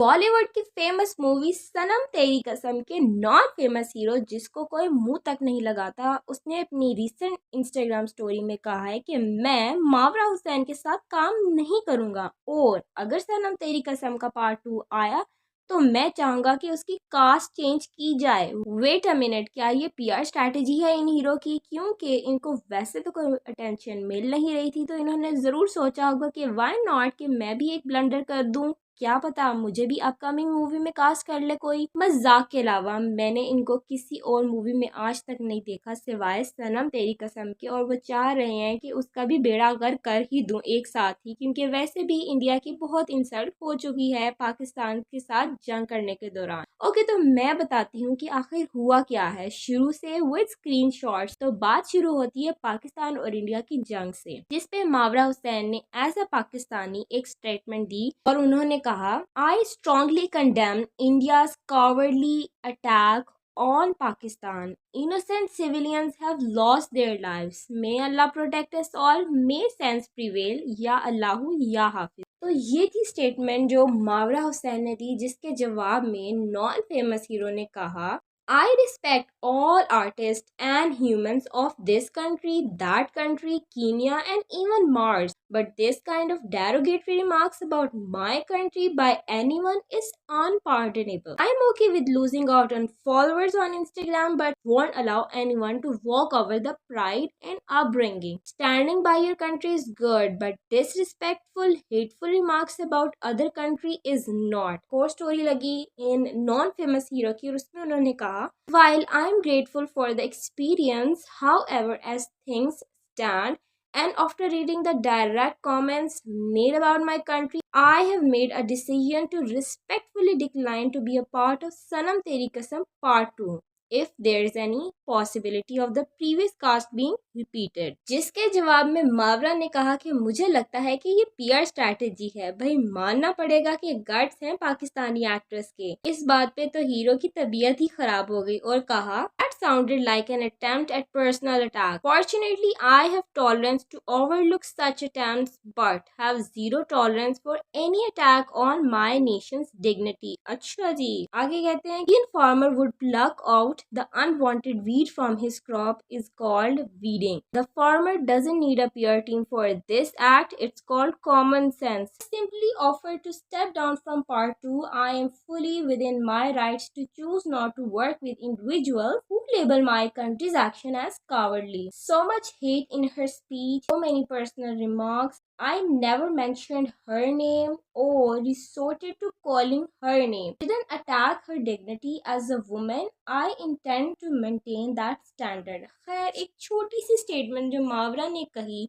बॉलीवुड की famous movie सनम तेरी कसम के नॉन फेमस हीरो जिसको कोई मुंह तक नहीं लगाता, उसने अपनी रीसेंट इंस्टाग्राम स्टोरी में कहा है कि मैं मावरा हुसैन के साथ काम नहीं करूंगा और अगर सनम तेरी कसम का पार्ट 2 आया तो मैं चाहूंगा कि उसकी कास्ट चेंज की जाए। वेट अ मिनट, क्या ये पीआर स्ट्रैटेजी है इन हीरो की? क्योंकि इनको वैसे तो कोई अटेंशन मिल नहीं रही थी, तो इन्होंने जरूर सोचा होगा कि व्हाई नॉट कि मैं भी एक ब्लंडर कर दूं, क्या पता मुझे भी अपकमिंग मूवी में कास्ट कर ले कोई। मजाक के अलावा मैंने इनको किसी और मूवी में आज तक नहीं देखा सिवाय सनम तेरी कसम के, और वो चाह रहे हैं कि उसका भी बेड़ा गर्क कर ही दूं एक साथ ही, क्योंकि वैसे भी इंडिया की बहुत इंसल्ट हो चुकी है पाकिस्तान के साथ जंग करने के दौरान। ओके, तो मैं बताती हूँ कि आखिर हुआ क्या है शुरू से विद स्क्रीन शॉट्स। तो बात शुरू होती है पाकिस्तान और इंडिया की जंग से, जिसपे मावरा हुसैन ने एज अ पाकिस्तानी एक स्टेटमेंट दी और उन्होंने कहा, I strongly condemn India's cowardly attack on Pakistan. Innocent civilians have lost their lives. May Allah protect us all. May sense prevail. या अल्लाहू या हाफिज। तो ये थी स्टेटमेंट जो मावरा हुसैन ने दी, जिसके जवाब में नॉन फेमस हीरो ने कहा, I respect all artists and humans of this country, that country, Kenya, and even Mars. But this kind of derogatory remarks about my country by anyone is unpardonable. I'm okay with losing out on followers on Instagram, but won't allow anyone to walk over the pride and upbringing. Standing by your country is good, but disrespectful, hateful remarks about other country is not. और story लगी in non famous hero की और उसमें उन्होंने कहा, while I'm grateful for the experience, however, as things stand, and after reading the direct comments made about my country, I have made a decision to respectfully decline to be a part of Sanam Teri Kasam Part 2. If there is any possibility of the previous cast being repeated. जिसके जवाब में मावरा ने कहा कि मुझे लगता है कि ये पीआर स्ट्रैटेजी है। भाई मानना पड़ेगा कि गट्स हैं पाकिस्तानी एक्ट्रेस के। इस बात पे तो हीरो की तबीयत ही खराब हो गई और कहा, that sounded like an attempt at personal attack. Fortunately, I have tolerance to overlook such attempts, but have zero tolerance for any attack on my nation's dignity. अच्छा जी, आगे कहते हैं, Indian farmer would pluck out the unwanted weed from his crop is called weeding. The farmer doesn't need a PR team for this act. It's called common sense. I simply offer to step down from part 2. I am fully within my rights to choose not to work with individuals who label my country's action as cowardly. So much hate in her speech, so many personal remarks. I never mentioned her name or resorted to calling her name. Didn't attack her dignity as a woman. I intend to maintain that standard. खैर, एक छोटी सी statement जो मावरा ने कही,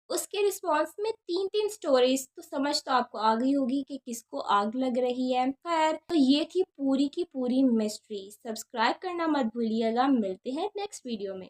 उसके response में तीन तीन स्टोरीज, तो समझ तो आपको आ गई होगी कि किसको आग लग रही है। खैर, तो ये थी पूरी की पूरी मिस्ट्री। सब्सक्राइब करना मत भूलिएगा। मिलते हैं नेक्स्ट वीडियो में।